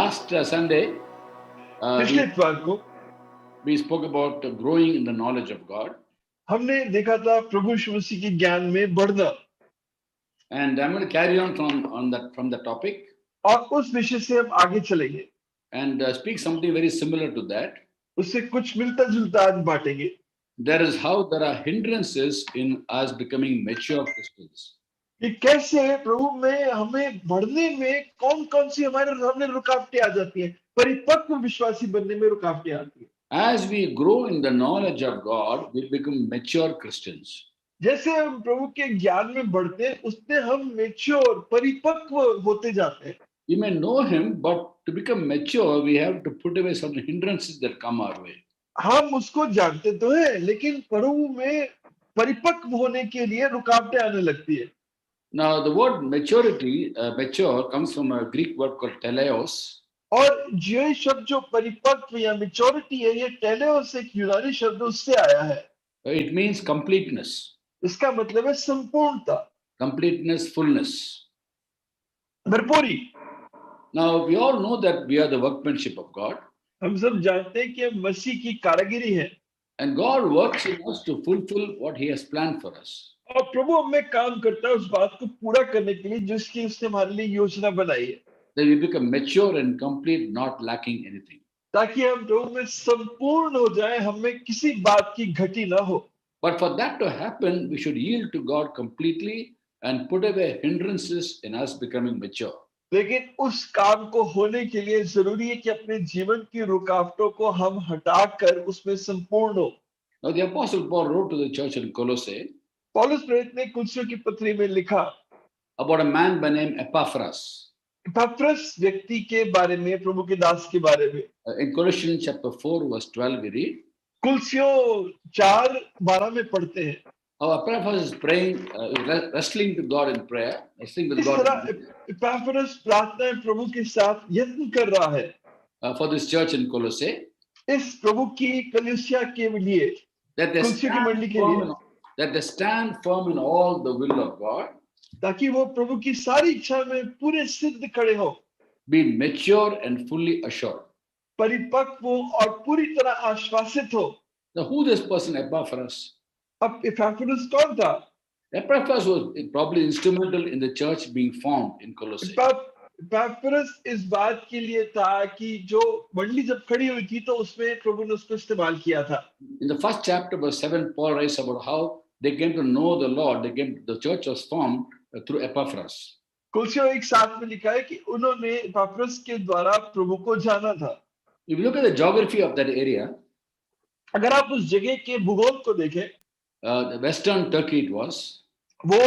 Last Sunday, पिछले इतवार को we spoke about growing in the knowledge of God. हमने देखा था प्रभु यीशु मसीह के ज्ञान में बढ़ना, And I'm going to carry on from the topic और उस विषय से हम आगे चलेंगे, and speak something very similar to that. उससे कुछ मिलता जुलता आज बांटेंगे। There is how there are hindrances in us becoming mature Christians. कि कैसे प्रभु में हमें बढ़ने में कौन कौन सी हमारे सामने रुकावटें आ जाती हैं, परिपक्व विश्वासी बनने में रुकावटें आती हैं। As we grow in the knowledge of God, we become mature Christians. जैसे हम प्रभु के ज्ञान में बढ़ते हैं, उससे हम मेच्योर परिपक्व होते जाते हैं। We may know Him, but to become mature, we have to put away some hindrances that come our way. हम उसको जानते तो हैं, लेकिन प्रभु में परिपक्व होने के लिए रुकावटें आने लगती है। Now, the word maturity, mature, comes from a Greek word called teleos. और ये शब्द जो परिपक्व या मेच्योरिटी है, ये टेलेओस एक यूनानी शब्द उससे आया है। It means completeness. इसका मतलब है संपूर्णता, Completeness, fullness. भरपूरी। Now, we all know that we are the workmanship of God. हम सब जानते हैं कि हम मसीह की कारागिरी है, And God works in us to fulfill what He has planned for us. और प्रभु हमें काम करता है उस बात को पूरा करने के लिए जिसकी उसने हमारे लिए योजना बनाई है, That we become mature and complete, not lacking anything. ताकि हम प्रभु में संपूर्ण हो जाए, हमें किसी बात की घटी ना हो। But for that to happen, we should yield to God completely and put away hindrances in us becoming mature. लेकिन उस काम को होने के लिए जरूरी है कि अपने जीवन की रुकावटों को हम हटाकर उसमें संपूर्ण हो। Now, the Apostle Paul wrote to the church in Colossae पौलुस प्रेरित ने कुलसियों की पत्री में लिखा about a man by name Epaphras. एपफ्रस व्यक्ति के बारे में, प्रभु के दास के बारे में। In Colossians chapter 4, verse 12, we read कुलसियों 4:12 में पढ़ते हैं, how Epaphras is praying, wrestling to God in prayer, wrestling with इस God तरह एपफ्रस प्रार्थना में प्रभु के साथ यत्न कर रहा है for this church in Colossae, इस प्रभु की कलीसिया के लिए, that they कुलसियों की मंडली के लिए, that they stand firm in all the will of God, ताकि वो प्रभु की सारी इच्छा में पूरे सिद्ध खड़े हो, be mature and fully assured. परिपक्व हो और पूरी तरह आश्वासित हो। Now, who this person Epaphras? अब एपफ्रस कौन था? Epaphras was probably instrumental in the church being formed in Colossae. एपफ्रस इस बात के लिए था कि जो मंडली जब खड़ी हुई थी तो उसमें प्रभु ने उसको इस्तेमाल किया था। In the first chapter, verse 7, Paul writes about how they came to know the Lord. The church was formed through Epaphras. कुलसियों 1:7 में लिखा है कि उन्होंने एपफ्रस के द्वारा प्रभु को जाना था। If you look at the geography of that area, अगर आप उस जगह के भूगोल को देखें, the western Turkey it was. वो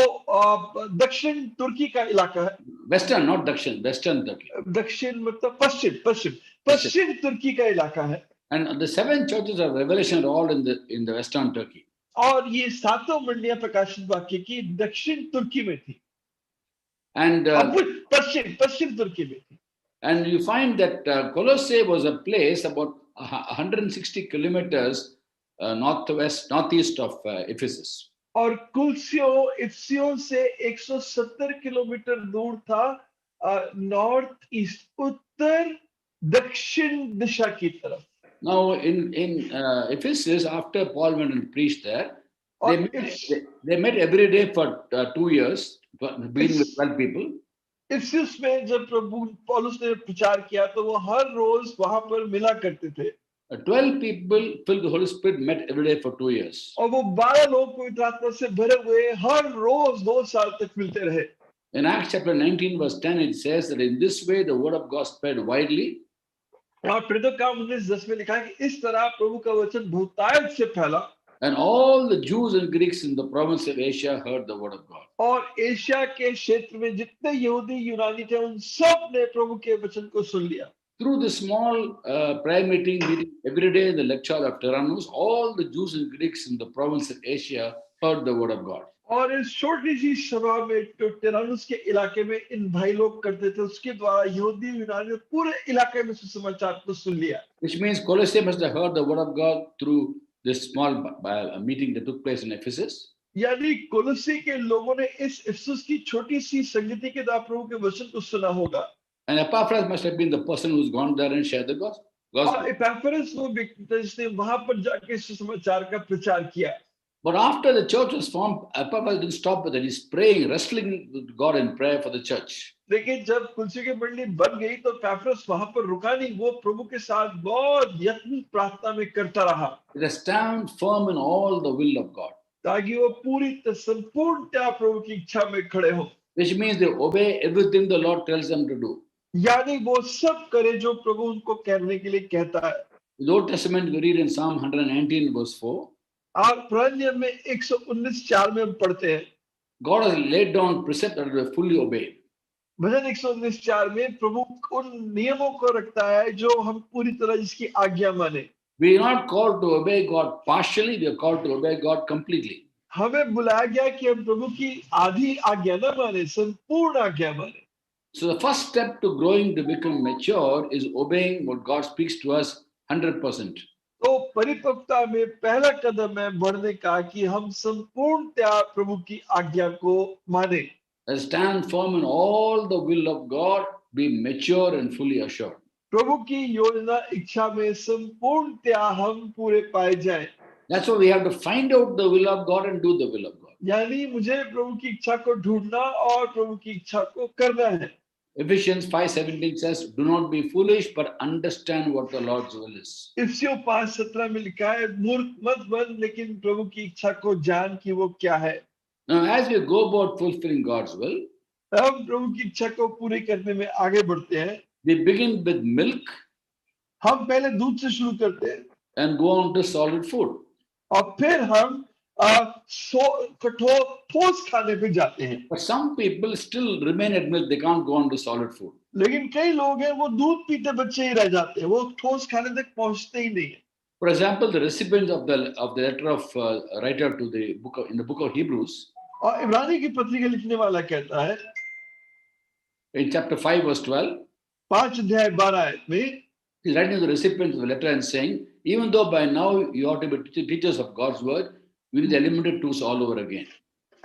दक्षिण तुर्की का इलाका है। Western, not Dakshin, western Turkey. दक्षिण मतलब पश्चिम तुर्की का इलाका है। And the 7 churches of Revelation are all in the western Turkey. और ये 7 मंडलियां प्रकाशित वाक्य की दक्षिण तुर्की में थी, And पश्चिम तुर्की में थी। And you find that Colossae was a place about 160 kilometers northeast of Ephesus. और कुलसियों इफिसियों से 170 किलोमीटर दूर था, नॉर्थ ईस्ट, उत्तर दक्षिण दिशा की तरफ। Now in Ephesus, after Paul went and preached there, they met every day for 2 years, being with 12 people. Ephesus में जब प्रभु पौलुस ने प्रचार किया तो वो हर रोज वहां पर मिला करते थे। 12 people filled with the Holy Spirit met every day for 2 years. और वो 12 लोग पवित्र आत्मा से भरे हुए हर रोज 2 साल तक मिलते रहे। In Acts chapter 19 verse 10 it says that in this way the word of God spread widely. और प्रेरितों का 19:10 में लिखा है कि इस तरह प्रभु का वचन बहुतायत से फैला। And all the Jews and Greeks in the province of Asia heard the word of God. और एशिया के क्षेत्र में जितने यहूदी यूनानी थे उन सब ने प्रभु के वचन को सुन लिया। Through this small prayer meeting every day in the lecture of Tyrannus, all the Jews and Greeks in the province of Asia heard the word of God. और इस छोटी सी सभा में तो टिरानुस के इलाके में इन भाई लोग करते थे, उसके द्वारा यहूदी यूनानी पूरे इलाके में सुसमाचार को सुन लिया। Which means Colossae must have heard the word of God through this small meeting that took place in Ephesus. यानी कोलोसी के लोगों ने इस इफिसस की छोटी सी संगति के द्वारा प्रभु के वचन को सुना होगा। And Epaphras must have been the person who's gone there and shared the gospel. और एपेफरस वो व्यक्ति था जिसने वहां पर जाके सुसमाचार का प्रचार किया. But after the church was formed, Epaphras didn't stop with it. He's praying, wrestling with God in prayer for the church. लेकिन जब कुलसी की मंडली बन गई तो एपेफरस वहां पर रुका नहीं, वो प्रभु के साथ बहुत यत्न प्रार्थना में करता रहा They stand firm in all the will of God, ताकि वो पूरी संपूर्णतया प्रभु की इच्छा में खड़े हो. which means they obey everything the Lord tells them to do. यानी वो सब करे जो प्रभु उनको करने के लिए कहता है. In the Old Testament, we read in Psalm 119, verse 4, और पुराने नियम में 119:4 में हम पढ़ते हैं, God has laid down precepts that we fully obey. भजन 119:4 में प्रभु उन नियमों को रखता है जो हम पूरी तरह जिसकी आज्ञा माने. We are not called to obey God partially, we are called to obey God completely. हमें बुलाया गया कि हम प्रभु की आधी आज्ञा न माने, संपूर्ण आज्ञा माने. So the first step to growing to become mature is obeying what God speaks to us 100%. तो परिपक्वता में पहला कदम है बढ़ने का कि हम संपूर्णतया प्रभु की आज्ञा को माने. Stand firm in all the will of God, be mature and fully assured. प्रभु की योजना इच्छा में संपूर्णतया हम पूरे पाए जाएं. That's why we have to find out the will of God and do the will of God. यानी मुझे प्रभु की इच्छा को ढूंढना और प्रभु की इच्छा को करना है. Ephesians 5:17 says, do not be foolish, but understand what the Lord's will is. इफिसियों 5:17 में लिखा है, मूर्ख मत बन लेकिन प्रभु की इच्छा को जान कि वो क्या है. Now, as we go about fulfilling God's will, हम प्रभु की इच्छा को पूरी करने में आगे बढ़ते हैं. we begin with milk हम पहले दूध से शुरू करते हैं and go on to solid food. और फिर हम कठोर ठोस खाने पे जाते हैं. But some people still remain at milk, they can't go on to solid food. लेकिन कई लोग हैं वो दूध पीते बच्चे ही रह जाते हैं, वो ठोस खाने तक पहुंचते ही नहीं है. For example, the recipients of the letter of writer to the in the book of Hebrews, और इब्रानी की पत्री का लिखने वाला कहता है in chapter 5, verse 12, 5:12 में, he's writing to the recipients of the letter and saying, even though by now you ought to be teachers of God's word, we need the elementary truths all over again.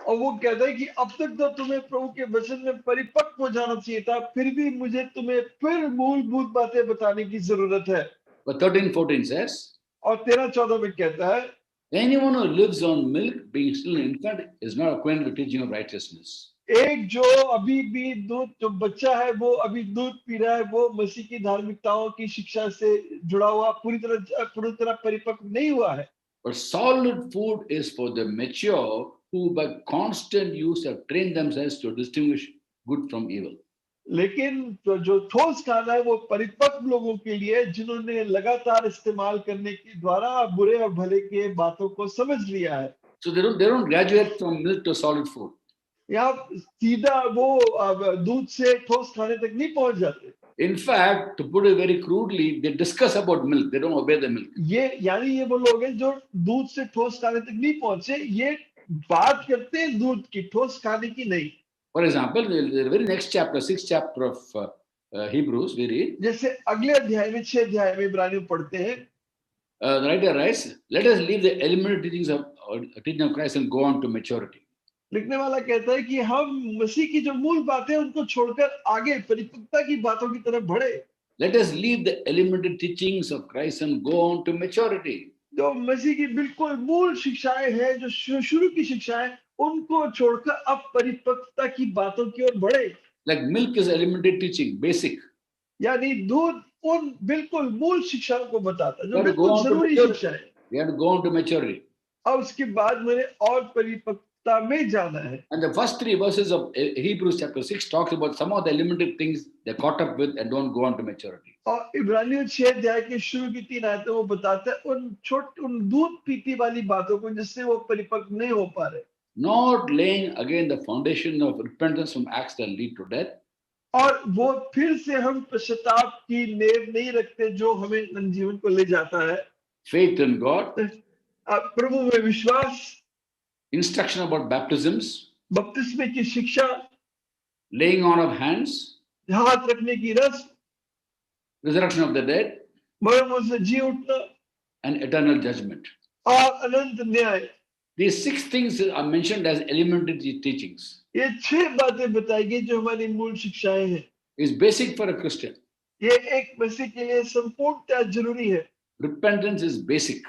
और वो कहता है कि अब तक तो तुम्हें प्रभु के वचन में परिपक्व हो जाना चाहिए था, फिर भी मुझे तुम्हें फिर मूलभूत बातें बताने की जरूरत है. But 13:14 says, और 13:14 में कहता है, anyone who lives on milk, being still an infant, is not acquainted with teaching of righteousness. एक जो अभी भी दूध, जो बच्चा है वो अभी दूध पी रहा है, वो मसीह की धार्मिकताओं की शिक्षा से जुड़ा हुआ पूरी तरह परिपक्व नहीं हुआ है. But solid food is for the mature who by constant use have trained themselves to distinguish good from evil. लेकिन जो ठोस खाना है वो परिपक्व लोगों के लिए, जिन्होंने लगातार इस्तेमाल करने के द्वारा बुरे और भले के बातों को समझ लिया है. So they don't graduate from milk to solid food. यहाँ सीधा वो दूध से ठोस खाने तक नहीं पहुंच जाते. In fact, to put it very crudely, they discuss about milk. They don't obey the milk. ये यानी ये वो लोग हैं जो दूध से ठोस खाने तक नहीं पहुंचे, ये बात करते हैं दूध की, ठोस खाने की नहीं. For example, the very next chapter, 6th chapter of Hebrews, we read. जैसे अगले अध्याय में 6 अध्याय में इब्रानी में पढ़ते हैं. The writer writes, "Let us leave the elementary teaching of Christ and go on to maturity." लिखने वाला कहता है कि हम मसीह की जो मूल बातें हैं उनको छोड़कर आगे परिपक्वता की बातों की तरफ बढ़े. Let us leave the elementary teachings of Christ and go on to maturity. जो मसीह की बिल्कुल मूल शिक्षाएं हैं, जो शुरू की शिक्षाएं, उनको छोड़कर अब परिपक्वता की बातों की ओर बढ़े. Like milk is elementary teaching, basic. यानी दूध उन बिल्कुल मूल शिक्षाओं को बताता है जो But go बिल्कुल on to जरूरी maturity. शिक्षा है. We have to go on to maturity. और उसके बाद मैंने और परिपक्वता में जाना है. And the first 3 verses of Hebrews chapter 6 talks about some of the elementary things they caught up with and don't go on to maturity. और इब्रानियों 6 अध्याय के शुरू की 3 आयतें वो बताते हैं उन दूध पीती वाली बातों को जिससे वो परिपक्व नहीं हो पा रहे. Not laying again the foundation of repentance from acts that lead to death. और वो फिर से हम पश्चाताप की नींव नहीं रखते जो हमें जीवन को ले जाता है. Faith in God. प्रभु में विश्वास. Instruction about baptisms. बपतिस्मे की शिक्षा. Laying on of hands. हाथ रखने की रस्म. Resurrection of the dead. मरणों से जी उठना. And eternal judgment. और अनंत न्याय. These 6 things are mentioned as elementary teachings. ये 6 बातें बताई गई जो हमारी मूल शिक्षाएं हैं. is basic for a Christian. ये एक मसीह के लिए संपूर्णतः जरूरी है। Repentance is basic.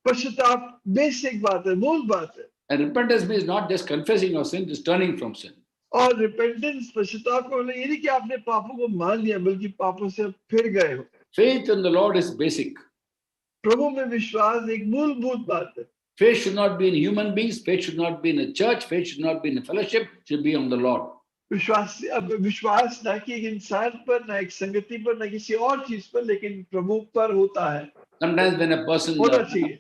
पश्चाताप बेसिक बात है, मूल बात है। And repentance means not just confessing your sin, it's turning from sin. और रिपेंटेंस पश्चाताप का मतलब ये नहीं कि आपने पापों को मान लिया, बल्कि पापों से फिर गए हो। Faith in the Lord is basic. प्रभु में विश्वास एक मूलभूत बात है। Faith should not be in human beings, faith should not be in a church, faith should not be in a fellowship, it should be on the Lord. विश्वास ना कि एक इंसान पर, ना एक संगति पर, ना किसी और चीज पर, लेकिन प्रभु पर होता है। Sometimes when a person होना चाहिए।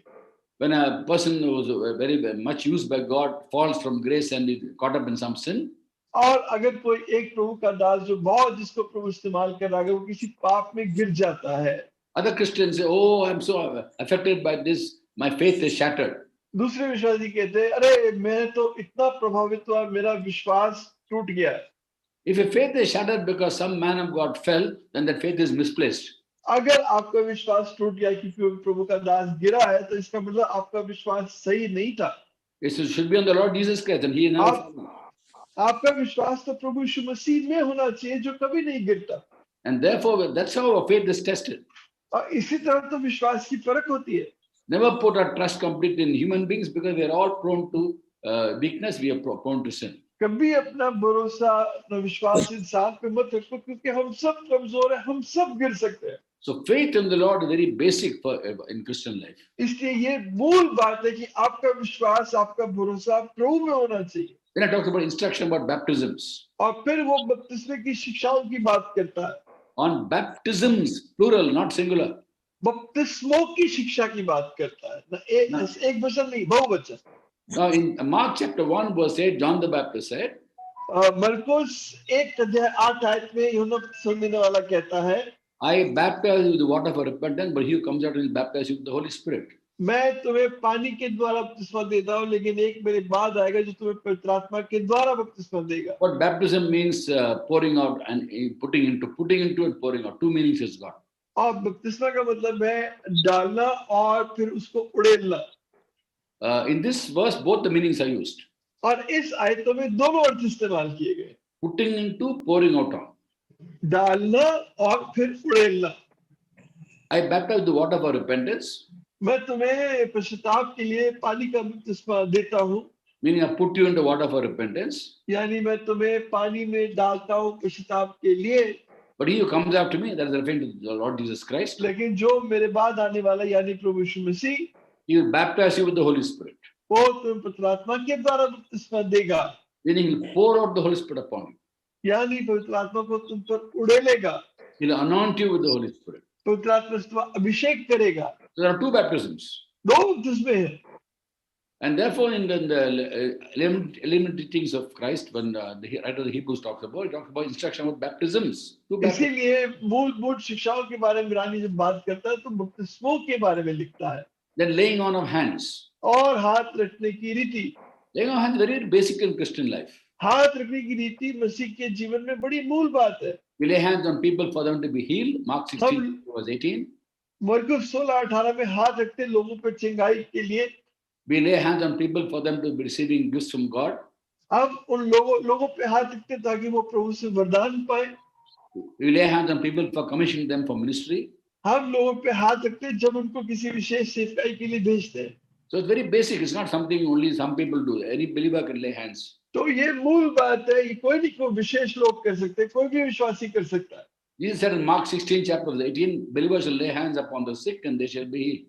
when a person who was very much used by God falls from grace and is caught up in some sin, और अगर कोई एक प्रभु का दास जो बहुत जिसको प्रभु इस्तेमाल कर रहा है, वो किसी पाप में गिर जाता है, other Christians say, "Oh, I'm so affected by this, my faith is shattered." दूसरे विश्वासी कहते हैं, अरे मैं तो इतना प्रभावित हुआ, मेरा विश्वास टूट गया। If your faith is shattered because some man of God fell, then that faith is misplaced. अगर आपका विश्वास टूट गया क्योंकि प्रभु का दास गिरा है, तो इसका मतलब आपका विश्वास सही नहीं था। It should be on the Lord Jesus Christ, and He is never fallen. आपका विश्वास तो प्रभु यीशु मसीह में होना चाहिए, जो कभी नहीं गिरता। And therefore, that's how our faith is tested. और इसी तरह तो विश्वास की परख होती है। Never put our trust completely in human beings because we are all prone to weakness, we are prone to sin. कभी अपना भरोसा, अपना विश्वास इंसान पे मत रखो, क्योंकि हम सब कमजोर हैं, हम सब गिर सकते हैं। So faith in the Lord is very basic for in Christian life. इसलिए ये मूल बात है कि आपका विश्वास, आपका भरोसा प्रभु में होना चाहिए। Then I talked about instruction about baptisms. और फिर वो बपतिस्मे की शिक्षाओं की बात करता है। On baptisms, plural, not singular. बपतिस्मों की शिक्षा की बात करता है, ना एक वचन नहीं, बहुवचन। Now in Mark chapter 1 verse 8, John the Baptist said, मरकुस 1:8 में यूहन्ना बपतिस्मा देने वाला कहता है, I baptize you with the water for repentance, but he who comes out will baptize you with the Holy Spirit. मैं तुम्हें पानी के द्वारा बपतिस्मा देता हूँ, लेकिन एक मेरे बाद आएगा जो तुम्हें पवित्र आत्मा के द्वारा बपतिस्मा देगा। What baptism means, pouring out and putting into it, pouring out. Two meanings it's got. और बपतिस्मा का मतलब है डालना और फिर उसको उड़ेलना। In this verse, both the meanings are used. और इस आयतों में दोनों अर्थ इस्तेमाल किए गए, Putting into, pouring out on. डालना और फिर उड़ेलना। I baptize the water for repentance. मैं तुम्हें पश्चाताप के लिए पानी का बपतिस्मा देता हूँ, Meaning I put you into water for repentance. यानी मैं तुम्हें पानी में डालता हूँ पश्चाताप के लिए। But he who comes after me, that is referring to the Lord Jesus Christ, लेकिन जो मेरे बाद आने वाला यानी प्रभु यीशु मसीह, he will baptize you with the Holy Spirit. वो तुम्हें पवित्र आत्मा के द्वारा बपतिस्मा देगा, Meaning he will pour out the Holy Spirit upon you. यानी पवित्र आत्मा को तुम पर उड़ेलेगा। He will anoint you with the Holy Spirit. पवित्र आत्मा से तुम्हारा अभिषेक करेगा। So there are two baptisms. दो बपतिस्मे हैं। And therefore, in the elementary teachings of Christ, when the writer of the Hebrews talks about instruction about baptisms. Two baptisms. इसीलिए मूलभूत शिक्षाओं के बारे में ईरानी जब बात करता है तो बपतिस्मों के बारे में लिखता है। Then laying on of hands. और हाथ रखने की रीति। Laying on of hands is very basic in Christian life. हाथ रखने की रीति मसीह के जीवन में बड़ी मूल बात है। We lay hands on people for them to be healed. Mark 16 verse 18. मरकुस 16:18 में हाथ रखते लोगों पर चंगाई के लिए। We lay hands on people for them to be receiving gifts from God. अब उन लोगों पे हाथ रखते ताकि वो प्रभु से वरदान पाए। We lay hands on people for commissioning them for ministry. हम लोगों पे हाथ रखते जब उनको किसी विशेष सेवकाई के लिए भेजते हैं। So it's very basic. It's not something only some people do. Any believer can lay hands. तो ये मूल बात है, ये कोई नहीं, कोई विशेष लोग कर सकते, कोई भी विश्वासी कर सकता है। Jesus said in Mark 16 chapter 18, believers shall lay hands upon the sick and they shall be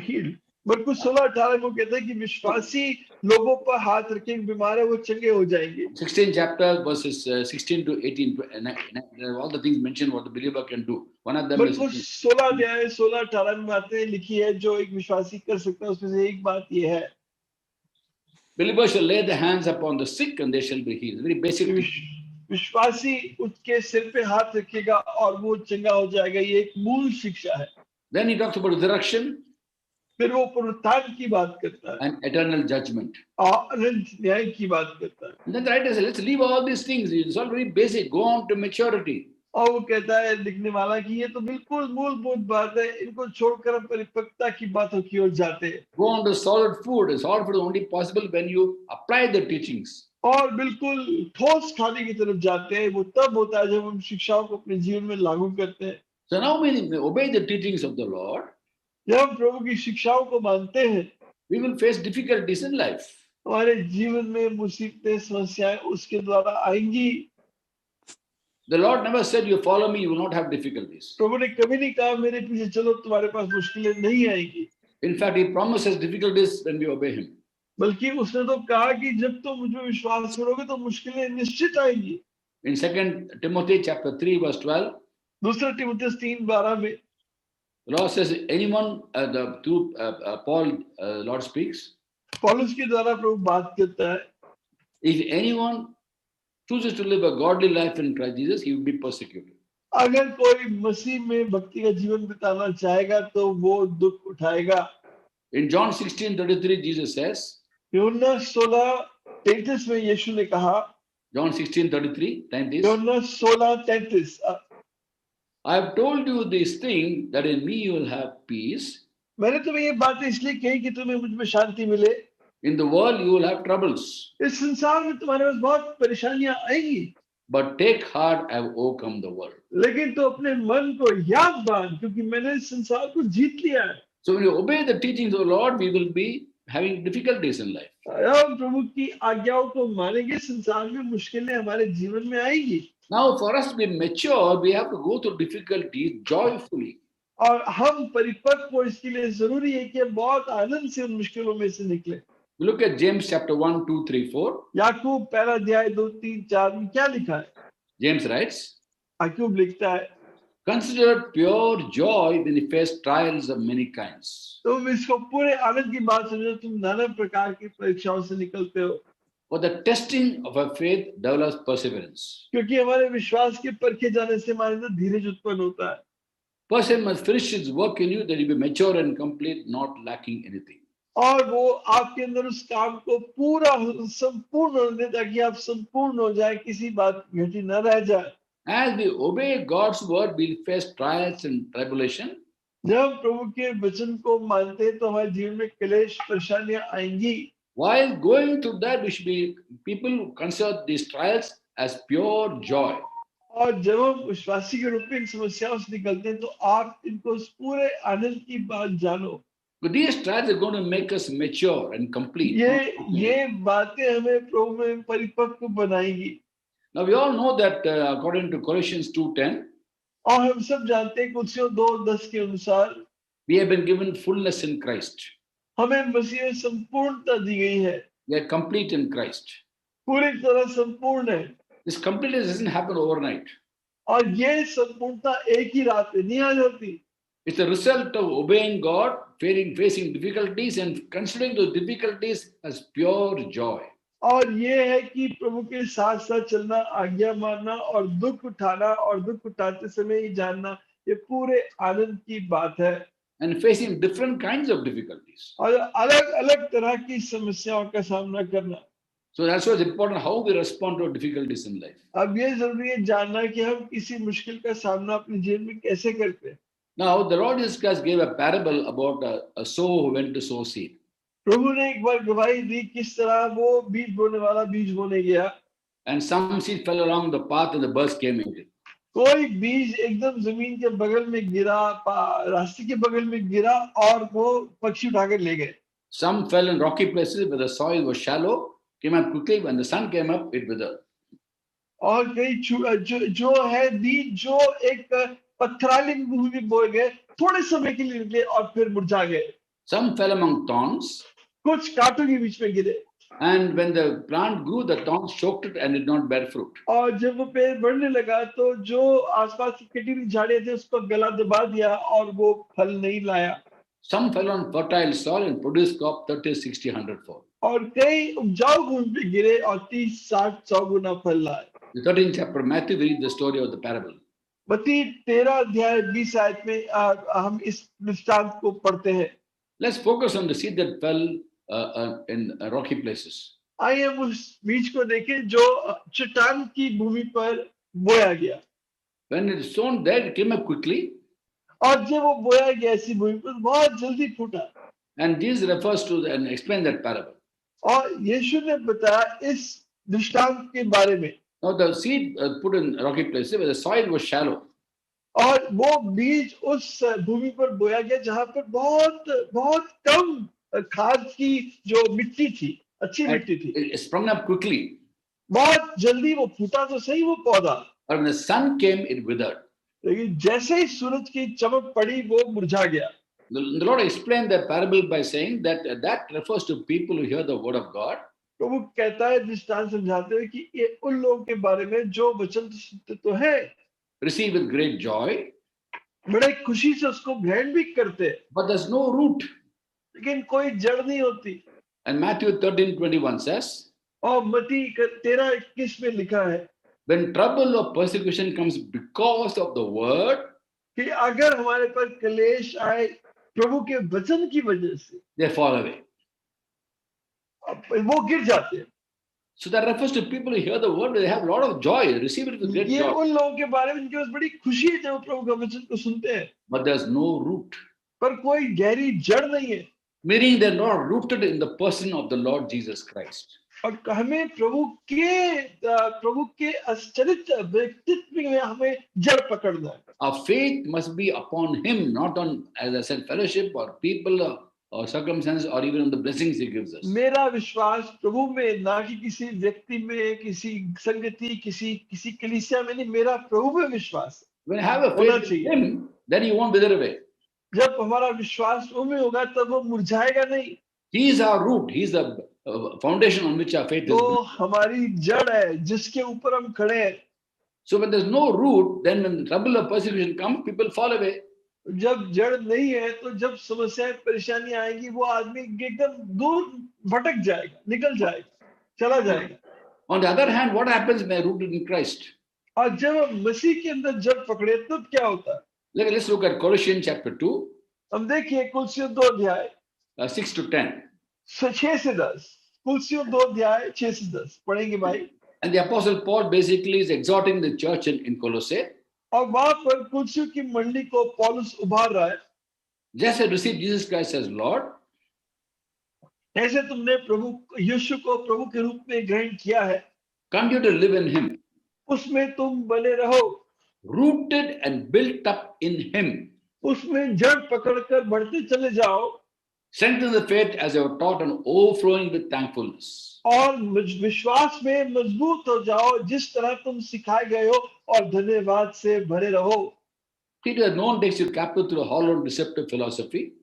healed. मरकुस 16:18 को कहता है कि विश्वासी लोगों पर हाथ रखेंगे, बीमार है वो चंगे हो जाएंगे। 16 chapter verses 16 to 18, all the things mentioned what the believer can do. One of them is मरकुस 16 अध्याय 16-18 में बातें लिखी है जो एक विश्वासी कर सकता है। उसमें से एक बात ये है, believers shall lay their hands upon the sick and they shall be healed. Very basic. विश्वासी उसके सिर पे हाथ रखेगा और वो चंगा हो जाएगा। ये एक मूल शिक्षा है। Then he talks about resurrection. फिर वो पुनरुत्थान की बात करता है and eternal judgment. और अनंत न्याय की बात करता है। And then the writer says, let's leave all these things. It's all very basic. Go on to maturity. और वो कहता है लिखने वाला कि ये तो बिल्कुल मूलभूत बात है, इनको छोड़कर हम परिपक्वता की बातों की ओर जाते हैं। Go on to solid food. Solid food is only possible when you apply the teachings. और बिल्कुल ठोस खाने की तरफ जाते हैं। वो तब होता है जब हम शिक्षाओं को अपने जीवन में लागू करते हैं। So now when we obey the teachings of the Lord, जब हम प्रभु की शिक्षाओं को मानते हैं, we will face difficulties in life. हमारे जीवन में मुसीबतें, समस्याएं उसके द्वारा आएंगी। The Lord never said, you follow me, you will not have difficulties. प्रभु ने कभी नहीं कहा मेरे पीछे चलो तुम्हारे पास मुश्किलें नहीं आएंगी, In fact, He promises difficulties when we obey Him. बल्कि उसने तो कहा कि जब तुम मुझ में विश्वास करोगे तो मुश्किलें निश्चित आएंगी। In 2 Timothy chapter 3, verse 12, दूसरा तीमुथियुस 3:12 में the Lord says, anyone, through Paul, Lord speaks, पौलुस के द्वारा प्रभु बात करता है, if anyone chooses to live a godly life in Christ Jesus, he will be persecuted. अगर कोई मसीह में भक्ति का जीवन बिताना चाहेगा तो वो दुख उठाएगा। In John 16:33, Jesus says, यूहन्ना 16:33 में यीशु ने कहा, John 16:33, यूहन्ना 16:33, I have told you this thing that in me you will have peace. मैंने तुम्हें ये बातें इसलिए कही कि तुम्हें मुझ में शांति मिले। In the world you will have troubles, इस संसार में तुम्हारे पास बहुत परेशानियां आएंगी, but take heart, I have overcome the world. लेकिन तो अपने मन को याद बांध क्योंकि मैंने इस संसार को जीत लिया है। So when you obey the teachings of the Lord, we will be having difficulties in life. हम प्रभु की आज्ञाओं को मानेंगे, संसार में मुश्किलें हमारे जीवन में आएंगी। Now for us to be mature, we have to go through difficulties joyfully. और हम परिपक्व हो इसके लिए जरूरी है कि हम बहुत आनंद से उन मुश्किलों में से निकले। We look at James chapter 1, 2, 3, 4. याकूब 1:2-3-4 में क्या लिखा है? James writes, याकूब लिखता है, consider it pure joy when you face trials of many kinds. तुम इसको पूरे आनंद की बात समझो, तुम नाना प्रकार की परीक्षाओं से निकलते हो, For the testing of our faith develops perseverance. क्योंकि हमारे विश्वास के परखे जाने से हमारे अंदर धीरज उत्पन्न होता है। Person must finish his work in you that you be mature and complete, not lacking anything. और वो आपके अंदर उस काम को पूरा संपूर्ण होने दे ताकि आप संपूर्ण हो जाए, किसी बात घटी न रह जाए। As we obey God's word, we'll face trials and tribulation. जब हम प्रभु के वचन को मानते हैं तो हमारे जीवन में क्लेश परेशानियां आएंगी। While going through that, we should be people who consider these trials as pure joy. और जब हम विश्वासी के रूप में इन समस्याओं से निकलते हैं तो आप इनको उस पूरे आनंद की बात जानो। But these trials are going to make us mature and complete. ये बातें हमें प्रभु में परिपक्व बनाएंगी। Now we all know that according to Colossians 2:10, और हम सब जानते हैं कुलसियों 2:10 के अनुसार we have been given fullness in Christ. हमें मसीह में संपूर्णता दी गई है। We are complete in Christ. पूरी तरह संपूर्ण है। This completeness doesn't happen overnight. और ये संपूर्णता एक ही रात में नहीं आ जाती। It's a result of obeying God, facing difficulties and considering those difficulties as pure joy. और ये है कि प्रभु के साथ साथ चलना, आज्ञा मानना और दुख उठाना, और दुख उठाते समय ही जानना, ये पूरे आनंद की बात है। And facing different kinds of difficulties. और अलग अलग तरह की समस्याओं का सामना करना। So that's why it's important how we respond to difficulties in life. अब ये जरूरी है जानना कि हम किसी मुश्किल का सामना अपने जीवन में कैसे करते हैं। Now the Lord Jesus Christ gave a parable about a sower who went to sow seed. प्रभु ने एक बार गवाही दी किस तरह वो बीज बोने वाला बीज बोने गया। And some seed fell along the path and the birds came and ate it. कोई बीज एकदम जमीन के बगल में गिरा, रास्ते के बगल में गिरा और वो पक्षी उठाकर ले गए। Some fell in rocky places where the soil was shallow, came up quickly. When the sun came up, it withered. और कई जो है बीज जो एक पथराली भूमि में बोए गए, थोड़े समय के लिए निकले और फिर मुरझा गए। Some fell among thorns. कुछ कांटों के बीच में गिरे। And when the plant grew, the thorns choked it and did not bear fruit. और जब वो पेड़ बढ़ने लगा तो जो आसपास की कटी हुई झाड़ियां थी उसको गला दबा दिया और वो फल नहीं लाया। Some fell on fertile soil and produced crop 30, 60, 100 fold. और कई उपजाऊ भूमि पे गिरे और 30, 60, 100 गुना फल लाए। The 13th chapter of Matthew, we read the story of the parable. मत्ती 13:20 में हम इस दृष्टांत को पढ़ते हैं। Let's focus on the seed that fell in rocky places. आइए हम उस बीज को देखें जो चट्टान की भूमि पर बोया गया। When it is sown there, it came up quickly. और जब वो बोया गया ऐसी भूमि पर बहुत जल्दी फूटा। And Jesus refers to and explains that parable. और यीशु ने बताया इस दृष्टांत के बारे में। Now the seed put in rocky places where the soil was shallow. और वो बीज उस भूमि पर बोया गया जहां पर बहुत बहुत कम खाद की जो मिट्टी थी, अच्छी And मिट्टी थी। it sprung up quickly. बहुत जल्दी वो फूटा तो सही वो पौधा, But when the sun came, it withered. लेकिन जैसे ही सूरज की चमक पड़ी वो मुरझा गया। The Lord explained the parable by saying that that refers to people who hear the word of God. तो वो कहता है, दृष्टांत समझाते हुए कि ये उन लोगों के बारे में जो वचन तो सुनते तो है, Receive with great joy, बड़े खुशी से उसको ग्रहण भी करते हैं, but there's no root. लेकिन कोई जड़ नहीं होती। And Matthew 13:21 says, और मत्ती 13:21 में लिखा है when trouble or persecution comes because of the word, कि अगर हमारे पर क्लेश आए प्रभु के वचन की वजह से, they fall away. वो गिर जाते हैं। So that refers to people who hear the word, they have a lot of joy, they receive it with great ये joy. उन लोगों के बारे में जिनके पास बड़ी खुशी है जब वो प्रभु का वचन को सुनते हैं, But there's no root, पर कोई गहरी जड़ नहीं है। meaning they're not rooted in the person of the Lord Jesus Christ. और हमें प्रभु के चरित्र व्यक्तित्व में हमें जड़ पकड़ना है। Our faith must be upon Him, not on, as I said, fellowship or people or circumstances or even on the blessings He gives us. मेरा विश्वास प्रभु में, ना कि किसी व्यक्ति में, किसी संगति, किसी कलीसिया में नहीं, मेरा प्रभु में विश्वास When you have a faith in Him, then you won't wither away. जब हमारा विश्वास प्रभु में होगा तब वो मुरझाएगा नहीं। He is our root. He is the foundation on which our faith is वो built. हमारी जड़ है जिसके ऊपर हम खड़े हैं। So when there's no root, then when trouble or persecution comes, people fall away. जब जड़ नहीं है तो जब समस्याएं परेशानी आएगी वो आदमी एकदम दूर भटक जाएगा, निकल जाएगा, चला जाएगा। On the other hand, what happens when we're rooted in Christ? और जब हम मसीह के अंदर जड़ पकड़े तब क्या होता है? Let's look at Colossians chapter 2, हम देखिए कुलसियों 2 अध्याय 6 to 10. 6 से 10, कुलसियों 2 अध्याय 6 से 10 पढ़ेंगे भाई। And the Apostle Paul basically is exhorting the church in Colossae. और वहां पर कुलसियों की मंडली को पौलुस उभार रहा है, Just as receive Jesus Christ as Lord, ऐसे तुमने प्रभु यीशु को प्रभु के रूप में ग्रहण किया है, continue to live in Him, उसमें तुम बने रहो, rooted and built up in Him. उसमें जड़ पकड़कर बढ़ते चले जाओ, Strengthen the faith as you are taught and overflowing with thankfulness. और विश्वास में मजबूत हो जाओ जिस तरह तुम सिखाए गए हो, और धन्यवाद से भरे रहो। Peter, no one takes you captive through a hollow and deceptive philosophy.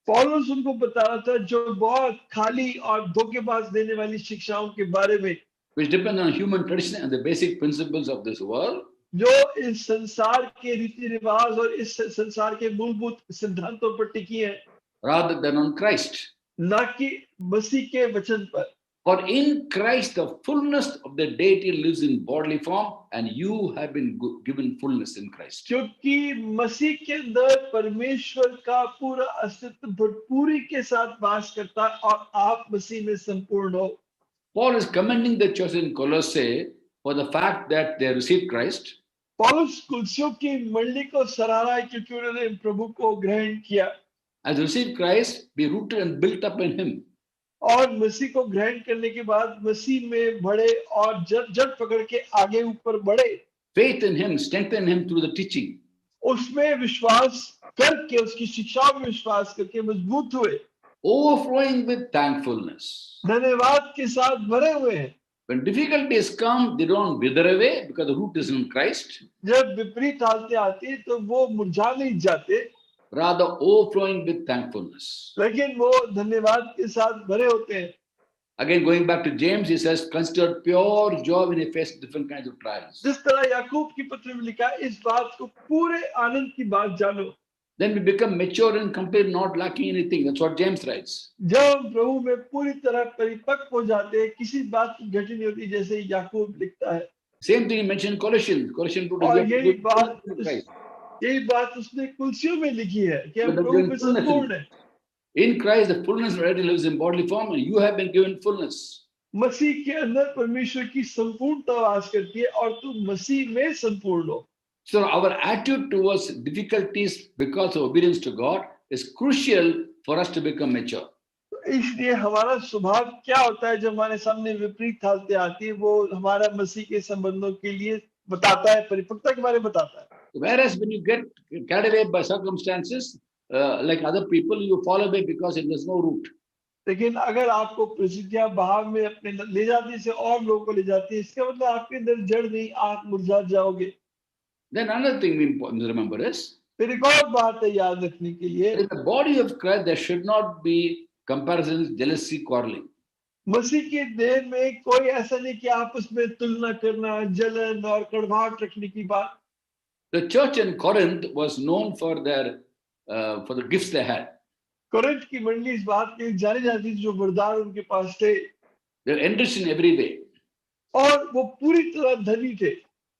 पौलुस उनको बता रहा था जो बहुत खाली और धोखेबाज देने वाली शिक्षाओं के बारे में, which depend on human tradition and the basic principles of this world, जो इस संसार के रीति रिवाज और इस संसार के मूलभूत सिद्धांतों पर टिकी है, rather than on Christ. ना कि मसीह के वचन पर। For in Christ the fullness of the deity lives in bodily form, and you have been given fullness in Christ. क्योंकि मसीह के अंदर परमेश्वर का पूरा अस्तित्व भरपूरी के साथ वास करता है और आप मसीह में संपूर्ण हो। Paul is commending the church in Colossae for the fact that they received Christ. पौलुस कुलसियों की मंडली को सराह रहा है क्योंकि उन्होंने प्रभु को ग्रहण किया। As received Christ, be rooted and built up in Him. और मसीह को ग्रहण करने के बाद मसीह में बढ़े और जड़ पकड़ के आगे ऊपर बढ़े। Faith in Him, strengthen Him through the teaching. उसमें विश्वास करके, उसकी शिक्षाओं में विश्वास करके मजबूत हुए। Overflowing with thankfulness. धन्यवाद के साथ भरे हुए हैं। When difficulties come, they don't wither away because the root is in Christ. जब विपरीत हालतें आती तो वो मुरझा नहीं जाते, Rather overflowing with thankfulness. लेकिन वो धन्यवाद के साथ भरे होते हैं। Again, going back to James, he says, consider pure joy when you face different kinds of trials. जिस तरह याकूब की पत्र में लिखा है, इस बात को पूरे आनंद की बात जानो। Then we become mature and complete, not lacking anything. That's what James writes. जब हम प्रभु में पूरी तरह परिपक्व हो जाते हैं, किसी बात की घटी नहीं होती, जैसे याकूब लिखता है। Same thing he mentioned in Colossians. Colossians 2. और यही बात उसने कुलसियों में लिखी है कि हम प्रभु में संपूर्ण हैं। In Christ, the fullness already lives in bodily form, and you have been given fullness. मसीह के अंदर परमेश्वर की संपूर्णता वास करती है और तू मसीह में संपूर्ण हो। So our attitude towards difficulties because of obedience to God is crucial for us to become mature. इसलिए हमारा स्वभाव क्या होता है जब हमारे सामने विपरीत हालतें आती है, वो हमारा मसीह के संबंधों के लिए बताता है, परिपक्वता के बारे में बताता है। Whereas when you get carried away by circumstances, like other people, you fall away because there's no root. लेकिन अगर आपको परिस्थितियां बहाव में अपने ले जाती है, और लोगों को ले जाती है, इसका मतलब आपके अंदर जड़ नहीं, आप मुरझा जाओगे। Then another thing we important to remember is, फिर एक और बात है याद रखने के लिए, in the body of Christ, there should not be comparisons, jealousy, quarreling. मसीह के देह में कोई ऐसा नहीं कि आपस में तुलना करना, जलन और कड़वाहट रखने की बात। The church in Corinth was known for for the gifts they had. Corinth की मंडली इस बात के लिए जानी जाती थी जो वरदान उनके पास थे, They were enriched in every way. और वो पूरी तरह धनी थे,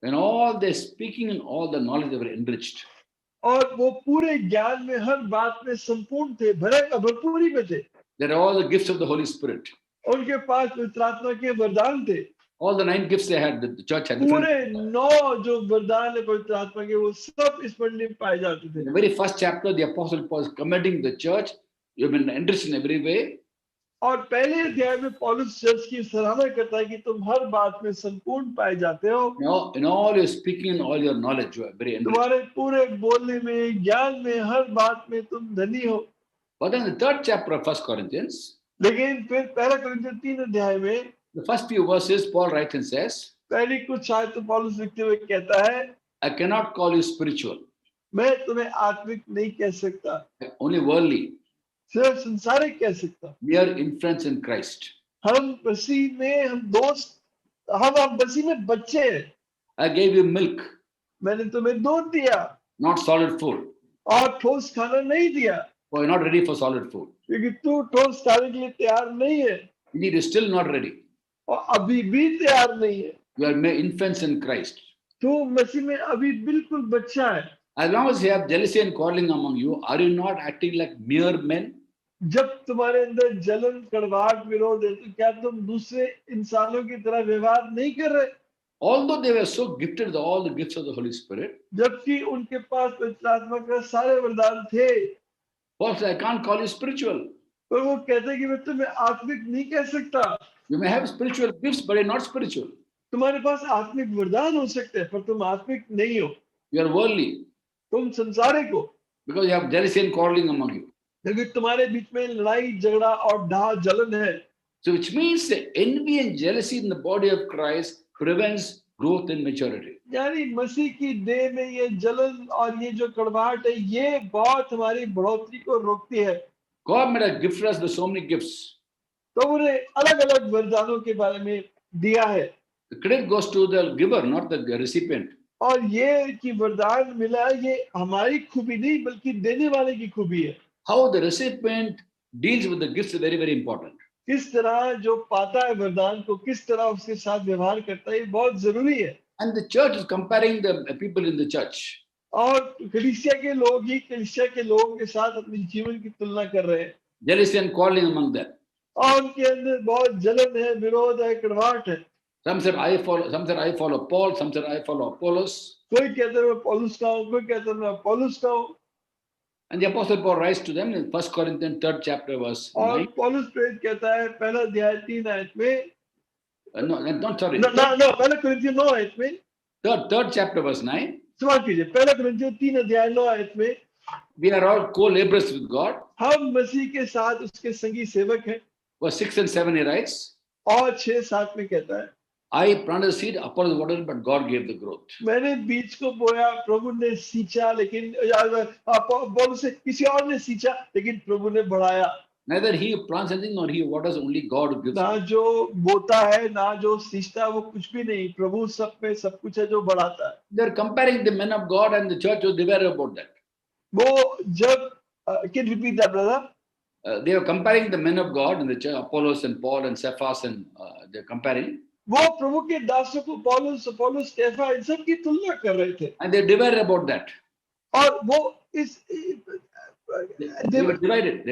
In all their speaking and all the knowledge, they were enriched. और वो पूरे ज्ञान में हर बात में संपूर्ण थे, भरपूरी में थे। There are all the gifts of the Holy Spirit. उनके पास पवित्र आत्मा के वरदान थे। All the 9 gifts they had, the church had. पूरे 9 जो वरदान है पवित्र आत्मा के, वो सब इस मंडली में पाए जाते In थे। the very first chapter, the Apostle Paul is commending the church. You've been enriched in every way. और पहले अध्याय में पौलुस चर्च की सराहना करता है कि तुम हर बात में संपूर्ण पाए जाते हो। In all your speaking and all your knowledge, you are very enriched. तुम्हारे पूरे बोलने में, ज्ञान में, हर बात में तुम धनी हो। But then the third chapter of 1 Corinthians, लेकिन फिर पहला कुरिन्थियों 3 अध्याय में the first few verses, Paul writes and says, पहली कुछ आयत तो पौलुस लिखते हुए कहता है, I cannot call you spiritual, मैं तुम्हें आत्मिक नहीं कह सकता, only worldly, सिर्फ संसारिक कह सकता। mere infants in Christ. हम मसीह में, हम दोस्त, हम मसीह में बच्चे हैं। I gave you milk, मैंने तुम्हें दूध दिया, not solid food. और ठोस खाना नहीं दिया, For you're not ready for solid food. क्योंकि तू ठोस खाने के लिए तैयार नहीं है, Indeed, you're still not ready. और अभी भी तैयार नहीं है। You are mere infants in Christ. तू मसीह में अभी बिल्कुल बच्चा है। As long as you have jealousy and quarreling among you, are you not acting like mere men? जब तुम्हारे अंदर जलन, कड़वाहट, विरोध है, तो क्या तुम दूसरे इंसानों की तरह व्यवहार नहीं कर रहे? Although they were so gifted with all the gifts of the Holy Spirit, जबकि उनके पास पवित्र आत्मा के सारे वरदान थे, Paul said, I can't call you spiritual. पर वो कहते कि मैं तुम्हें आत्मिक नहीं कह सकता। You may have spiritual gifts, but you're not spiritual. तुम्हारे पास आत्मिक वरदान हो सकते हैं, पर तुम आत्मिक नहीं हो, You are worldly तुम संसारिक हो, because you have jealousy and quarreling among you. क्योंकि तुम्हारे बीच में लड़ाई, झगड़ा और डाह, जलन है। So which means the envy and jealousy in the body of Christ prevents growth and maturity. यानी मसीह की देह में ये जलन और ये जो कड़वाहट है, ये बहुत हमारी बढ़ोतरी को रोकती है। God made a gift for us with so many gifts. तो उन्हें अलग अलग वरदानों के बारे में दिया है, The credit goes to the giver, not the recipient. और ये कि वरदान मिला, ये हमारी खूबी नहीं बल्कि देने वाले की खूबी है। How the recipient deals with the gifts is very, very important. किस तरह जो पाता है वरदान को, किस तरह उसके साथ व्यवहार करता है, ये बहुत जरूरी है। And the church is comparing the people in the church. और कलीसिया के लोग ही कलीसिया के लोगों के साथ अपने जीवन की तुलना कर रहे हैं, Jealousy and quarreling among them. और उनके अंदर बहुत जलन है, विरोध है, कड़वाहट है। Some said I follow Paul, some said I follow Apollos. कोई कहता है मैं पौलुस का हूँ, कोई कहता है मैं अपोलोस का हूँ। And the Apostle Paul writes to them in 1 Corinthians 3rd chapter verse और 9. पौलुस प्रेरित कहता है पहला अध्याय 3 आयत में, पहला कुरिन्थियों 9 आयत में, third chapter verse 9. सवाल कीजिए, पहला कुरिन्थियों 3 अध्याय 9 आयत में, We are all co-laborers with God. हम मसीह के साथ उसके संगी सेवक हैं। Verse 6 and 7 he writes, और 6-7 में कहता है, I planted the seed, Apollos watered, but God gave the growth. मैंने बीज को बोया, प्रभु ने सींचा, लेकिन पौलुस से किसी और ने सींचा, लेकिन प्रभु ने बढ़ाया। Neither he plants anything nor he waters, only God who gives. ना जो बोता है, ना जो सींचता है, वो कुछ भी नहीं, प्रभु सब में सब कुछ है जो बढ़ाता है। They are comparing the men of God and the church was divided about that. वो जब can you repeat that, brother? They were comparing the men of God in the church, Apollos and Paul and Cephas, and they're comparing. वो प्रभु के दासों को पौलुस, कैफा, इन सब की तुलना कर रहे थे। And they divided about that. और वो They were divided.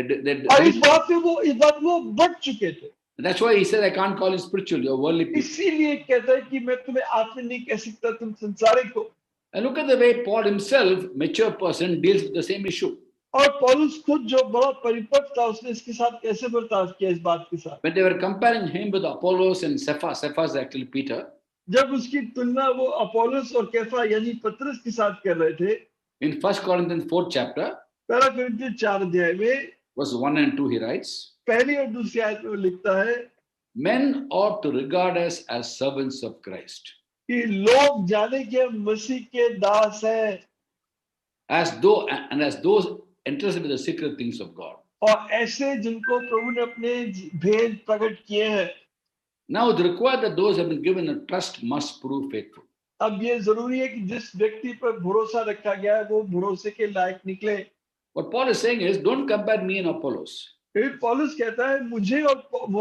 और इस बात में वो बढ़ चुके थे। That's why he said, I can't call you spiritual, you're worldly people. इसीलिए कहता है कि मैं तुम्हें आत्मिक नहीं कह सकता, तुम संसारिक हो। And look at the way Paul himself, mature person, deals with the same issue. और पौलुस खुद जो बड़ा परिपक्व था, उसने इसके साथ कैसे बर्ताव किया इस बात के साथ। When they were comparing him with Apollos and Cephas, Cephas is actually Peter, जब उसकी तुलना वो अपोलोस और कैफा यानी पतरस के साथ कर रहे थे, in 1 Corinthians 4th chapter, पहला कुरिन्थियों 4 अध्याय में verse 1 and 2, he writes, पहली और दूसरी आयत में वो लिखता है men ought to regard us as servants of Christ, कि लोग जाने के हम मसीह के दास हैं as though and as those entrusted with the secret things of God. और ऐसे जिनको प्रभु ने अपने भेद प्रकट किए हैं। Now it required that those who have been given a trust must prove faithful. अब ये जरूरी है कि जिस व्यक्ति पर भरोसा रखा गया है वो भरोसे के लायक निकले। What Paul is saying is, don't compare me and Apollos. फिर पौलुस कहता है मुझे और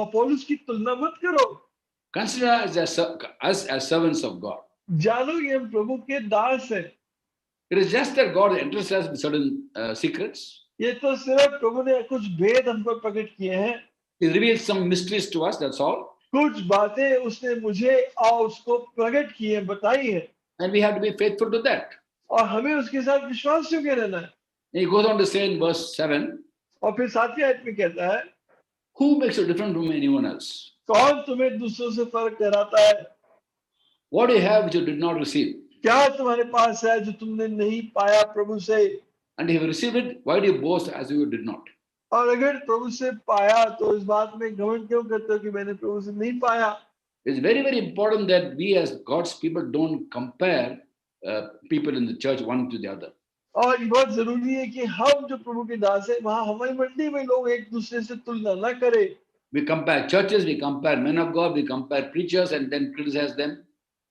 अपोलोस की तुलना मत करो, Consider us as servants of God. जानो कि हम प्रभु के दास हैं। It is just that God entrusts us with certain secrets. ये तो सिर्फ प्रभु ने कुछ भेद हम पर प्रकट किए हैं, He reveals some mysteries to us, that's all. कुछ बातें उसने मुझे और उसको प्रकट की है, बताई है, And we have to be faithful to that. और हमें उसके साथ विश्वास योग्य रहना है। And he goes on to say in verse 7, और फिर 7वीं आयत में कहता है, who makes you different from anyone else? कौन तुम्हें दूसरों से फर्क कराता है? What do you have which you did not receive? क्या तुम्हारे पास है जो तुमने नहीं पाया प्रभु से? And if you received it, why do you boast as if you did not? और अगर प्रभु से पाया तो इस बात में घमंड क्यों करते हो कि मैंने प्रभु से नहीं पाया? It's very, very important that we as God's people don't compare people in the church one to the other. और ये बहुत जरूरी है कि हम जो प्रभु के दास है वहां हमारी मंडली में लोग एक दूसरे से तुलना न करें। We compare churches, we compare men of God, we compare preachers and then criticize them.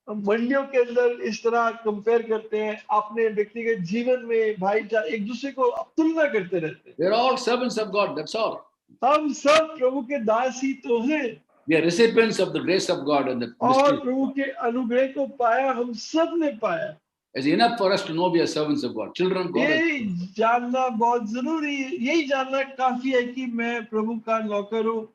मंडलियों के अंदर इस तरह कंपेयर करते हैं, अपने व्यक्तिगत जीवन में भाईचारा एक दूसरे को तुलना करते रहते हैं। We are all servants of God, that's all. हम सब प्रभु के दास ही तो हैं We are recipients of the grace of God and the और mystery. प्रभु के अनुग्रह को पाया, हम सब ने पाया। It's enough for us to know we are servants of God, children of God. ये जानना बहुत जरूरी है, यही जानना काफी है कि मैं प्रभु का नौकर हूँ।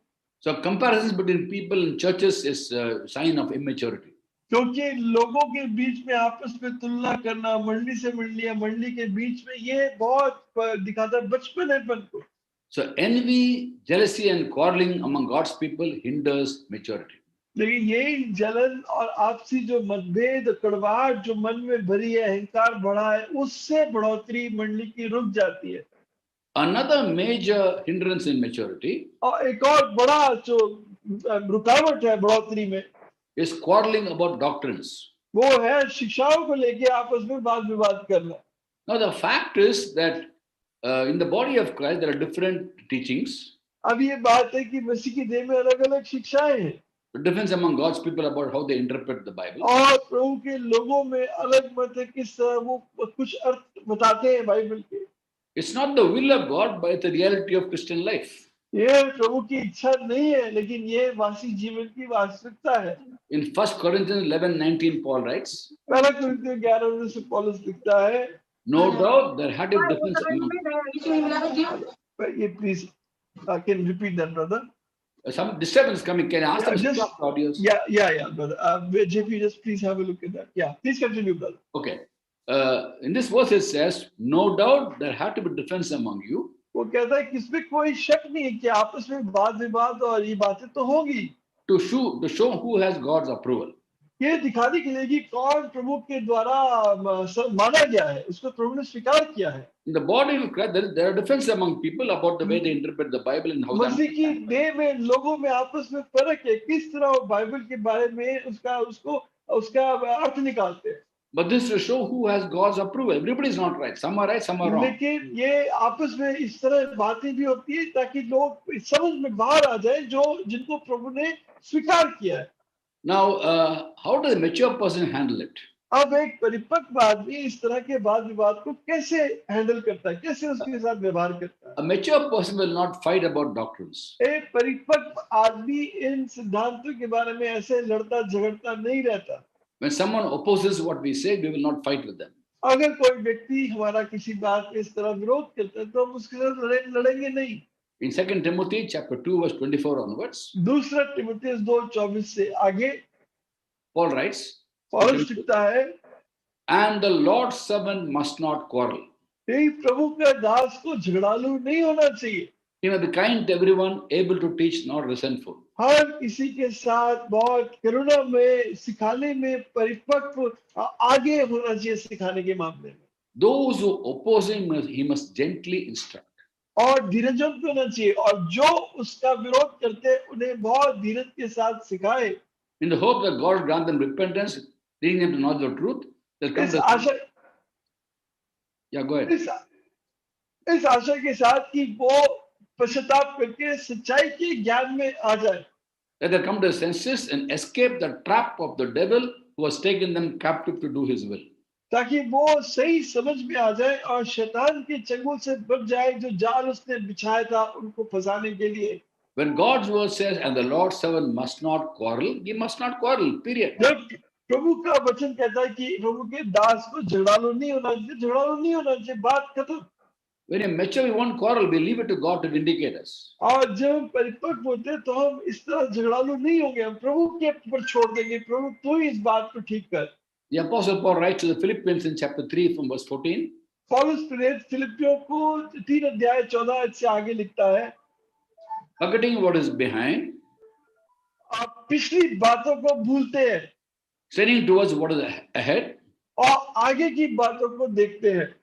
So comparisons between people and churches is a sign of immaturity. क्योंकि लोगों के बीच में आपस में तुलना करना, मंडली से मंडली या मंडली के बीच में, ये बहुत दिखाता है बचपनेपन को। So envy, jealousy and quarreling among God's people hinders maturity. लेकिन यही जलन और आपसी जो मतभेद, कड़वाहट जो मन में भरी है, अहंकार बढ़ा है, उससे बढ़ोतरी मंडली की रुक जाती है। Another major hindrance in maturity और एक और बड़ा जो रुकावट है बढ़ोतरी में, is quarreling about doctrines. वो है शिक्षाओं को लेके आपस में वाद विवाद करना। Now the fact is that in the body of Christ there are different teachings. अब ये बात है कि मसीह की देह में अलग-अलग शिक्षाएं हैं The difference among God's people about how they interpret the Bible. और प्रभु के लोगों में अलग मत है किस तरह वो कुछ अर्थ बताते हैं बाइबल के। It's not the will of God, but it's the reality of Christian life. ये प्रभु की इच्छा नहीं है, लेकिन ये वासी जीवन की वास्तविकता है। In 1 Corinthians 11:19, Paul writes, पहला कुरिन्थियों 11 से पौलुस लिखता है, no doubt there had a difference among. ये please can repeat that brother? Some disturbance coming. Can I ask them to stop the audios? Yeah, brother. JP, just please have a look at that. Yeah, please continue, brother. Okay. In this verse it says, no doubt there had to be difference among you. वो कहता है कि इसमें कोई शक नहीं है कि आपस में वाद विवाद और ये बातें तो होंगी। To show who has God's approval. ये दिखाने के लिए कि कौन प्रभु के द्वारा माना गया है, उसको प्रभु ने स्वीकार किया है। In the body of Christ, there are differences among people about the way they interpret the Bible and how they. मसीह की देह में लोगों में आपस में फर्क है, किस तरह वो बाइबल के बारे में उसका अर्थ निकालते हैं। But this to show who has God's approval. Everybody is not right. Some are right, some are wrong. लेकिन ये आपस में इस तरह बातें भी होती है ताकि लोग समझ में बाहर आ जाए जिनको प्रभु ने स्वीकार किया है। Now, how does a mature person handle it? अब एक परिपक्व आदमी इस तरह के वाद विवाद को कैसे हैंडल करता है, कैसे उसके साथ व्यवहार करता है? A mature person will not fight about doctrines. एक परिपक्व आदमी इन सिद्धांतों के बारे में ऐसे लड़ता झगड़ता नहीं रहता। When someone opposes what we say, we will not fight with them. अगर कोई व्यक्ति हमारा किसी बात पे इस तरह विरोध करता है तो हम उसके साथ लड़ेंगे नहीं। In 2 Timothy chapter 2 verse 24 onwards, दूसरा तिमुथियुस 2:24 से आगे Paul writes, पौलुस लिखता है, and the Lord's servant must not quarrel. यही प्रभु का दास को झगड़ालू नहीं होना चाहिए। He must be kind to everyone, able to teach, not resentful. हर किसी के साथ बहुत करुणा में, सिखाने में परिपक्व, आगे होना चाहिए सिखाने के मामले में। Those who oppose him, he must gently instruct. और धीरजवंत होना चाहिए, और जो उसका विरोध करते हैं उन्हें बहुत धीरज के साथ सिखाए। In the hope that God will grant them repentance, leading them to knowledge of truth, they'll come इस to. Asha Yeah, go ahead. इस आशा के साथ कि वो पश्चाताप करके सच्चाई के ज्ञान में आ जाए, That they'll come to their senses and escape the trap of the devil who has taken them captive to do his will. ताकि वो सही समझ में आ जाए और शैतान के चंगुल से बच जाए, जो जाल उसने बिछाया था उनको फंसाने के लिए। When God's word says, and the Lord's servant must not quarrel, he must not quarrel, period. जब प्रभु का वचन कहता है कि प्रभु के दास को झगड़ालू नहीं होना चाहिए, झगड़ालू नहीं होना चाहिए, बात खत्म। When you mature, we won't quarrel, we leave it to God to vindicate us. और जब हम परिपक्व होते हैं तो हम इस तरह झगड़ालू नहीं होंगे, हम प्रभु के ऊपर छोड़ देंगे, प्रभु तू ही इस बात को ठीक कर। The Apostle Paul writes to the Philippians in chapter 3 from verse 14. पौलुस प्रेरित फिलिप्पियों को 3 अध्याय 14 से आगे लिखता है, Forgetting what is behind, आप पिछली बातों को भूलते हैं straining towards what is ahead, और आगे की बातों को देखते हैं।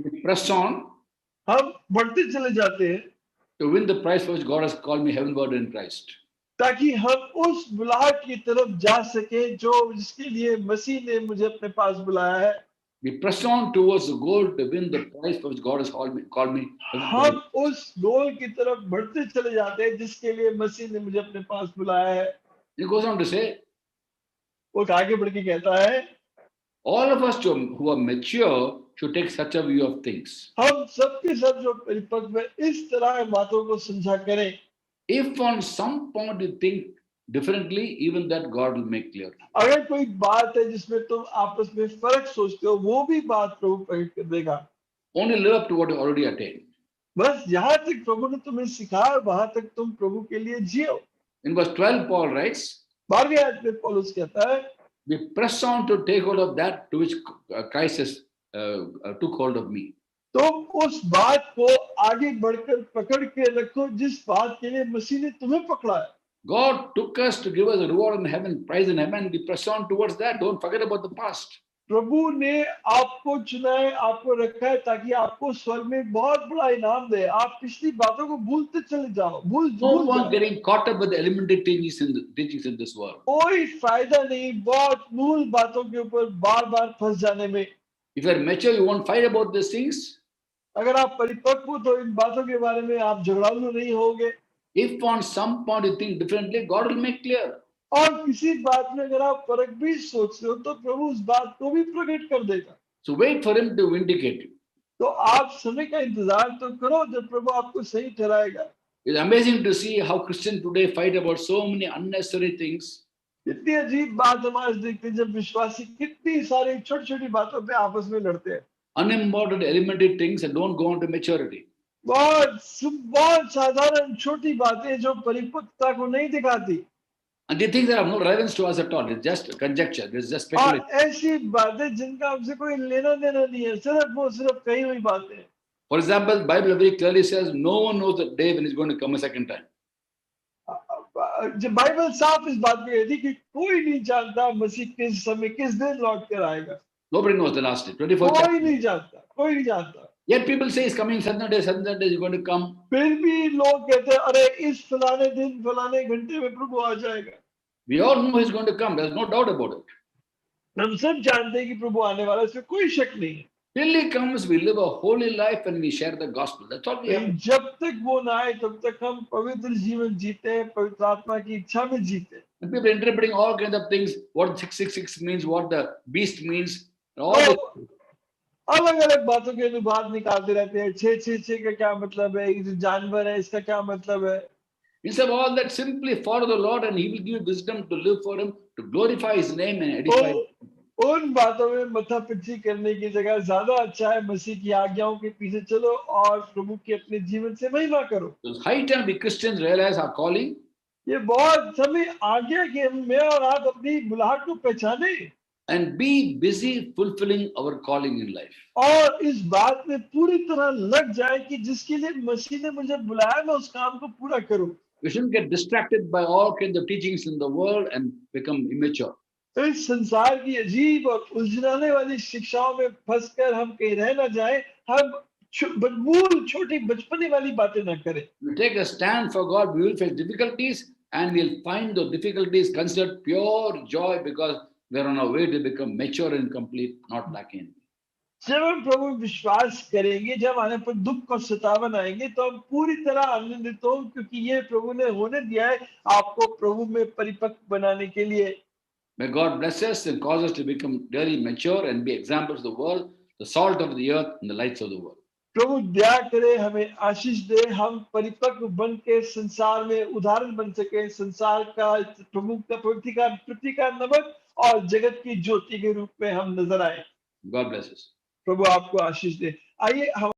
we press on हम बढ़ते चले जाते हैं to win the prize for which God has called me heavenward in Christ. ताकि हम उस बुलाहट की तरफ जा सके जो जिसके लिए मसीह ने मुझे अपने पास बुलाया है। We press on towards the goal to win the prize for which God has called me. हम उस गोल की तरफ बढ़ते चले जाते हैं जिसके लिए मसीह ने मुझे अपने पास बुलाया है। He goes on to say, वो आगे बढ़ के कहता है, all of us who are mature should take such a view of things. हम सबके सब जो परिपक्व है इस तरह बातों को समझा करें। If on some point you think differently, even that God will make clear. अगर कोई बात है जिसमें तुम आपस में फर्क सोचते हो, वो भी बात प्रभु प्रकट कर देगा। Only live up to what you already attained. बस यहाँ तक प्रभु ने तुम्हें सिखाया, वहां तक तुम प्रभु के लिए जियो। In verse 12, Paul writes, 12वें आयत में पौलुस कहता है, we press on to take hold of that to which Christ has took hold of me. तुम उस बात को आगे बढ़कर पकड़ के रखो जिस बात के लिए मसीह ने तुम्हें पकड़ा है। God took us to give us a reward in heaven, prize in heaven. We press on towards that. Don't forget about the past. प्रभु ने आपको चुना है, आपको रखा है ताकि आपको स्वर्ग में बहुत बड़ा इनाम दे। आप पिछली बातों को भूलते चले जाओ, No one getting caught up with the elementary teachings in this world. कोई फायदा नहीं बहुत मूल बातों के ऊपर बार-बार फंस जाने में। If you are mature, you won't fight about these things. अगर आप परिपक्व हो तो इन बातों के बारे में आप झगड़ालू नहीं होगे। If on some point you think differently, God will make clear. और किसी बात में अगर आप फर्क भी सोचते हो तो प्रभु उस बात को भी प्रकट कर देगा। So wait for him to vindicate you. तो आप समय का इंतजार तो करो जब प्रभु आपको सही ठहराएगा। It's amazing to see how Christians today fight about so many unnecessary things. इतनी अजीब बात हम आज देखते हैं जब विश्वासी कितनी सारी छोटी-छोटी बातों पे आपस में लड़ते हैं। Unimportant elementary things and don't go on to maturity. बहुत साधारण छोटी बातें जो परिपक्वता को नहीं दिखाती। And the things that have no relevance to us at all. It's just conjecture. It's just speculation. और ऐसी बातें जिनका हमसे कोई लेना देना नहीं है, सिर्फ कही हुई बातें। For example, the Bible very clearly says no one knows the day when he's going to come a second time. जब बाइबल साफ इस बात पे कहती कि कोई नहीं जानता मसीह किस समय किस दिन लौट कर आएगा। Nobody knows the last day. 24 कोई नहीं जानता, कोई नहीं जानता। Yet people say he's coming certain day he's going to come. फिर भी लोग कहते हैं अरे इस फलाने दिन फलाने घंटे में प्रभु आ जाएगा। We all know he's going to come. There's no doubt about it. हम सब जानते हैं कि प्रभु आने वाला है, इसमें कोई शक नहीं है। Till he comes, we live a holy life and we share the gospel. That's all we have. जब तक वो ना आए तब तक हम पवित्र जीवन जीते हैं, पवित्र आत्मा की इच्छा में जीते हैं। And people are interpreting all kinds of things, what 666 means, what the beast means, and all this. अलग-अलग बातों के अनुवाद निकालते रहते हैं। 666 का क्या मतलब है, ये जानवर है इसका क्या मतलब है। Instead of all that, simply follow the Lord and he will give you wisdom to live for him, to glorify his name and edify. उन बातों में मथापिछी करने की जगह ज्यादा अच्छा है मसीह की आज्ञाओं के पीछे चलो और प्रभु के अपने जीवन से महिमा करो। It's high time we Christians realize our calling. ये बहुत समय आ गया कि मैं और आप अपनी बुलाहट को पहचाने। and be busy fulfilling our calling in life. और इस बात में पूरी तरह लग जाए कि जिसके लिए मसीह ने मुझे बुलाया मैं उस काम को पूरा करूं। We shouldn't get distracted by all kinds of teachings in the world and become immature. तो इस संसार की अजीब और उलझाने वाली शिक्षाओं में फंसकर हम कहीं रह ना जाए, हम मूल छोटी बचपने वाली बातें ना करें। We take a stand for God, we will face difficulties, and we'll find those difficulties considered pure joy because we're on our way to become mature and complete, not lacking. जब हम प्रभु विश्वास करेंगे, जब आने पर दुख और सतावन आएंगे, तो हम पूरी तरह आनंदित हो, क्योंकि ये प्रभु ने होने दिया है आपको प्रभु में परिपक्व बनाने के लिए। May God bless us and cause us to become really mature and be examples of the world, the salt of the earth, and the lights of the world. प्रभु दया करे, हमें आशीष दे, हम परिपक्व बन के संसार में उदाहरण बन सके, संसार का प्रमुख पृथ्वी का नमक और जगत की ज्योति के रूप में हम नजर आए। God bless us. प्रभु आपको आशीष दे। आइए हम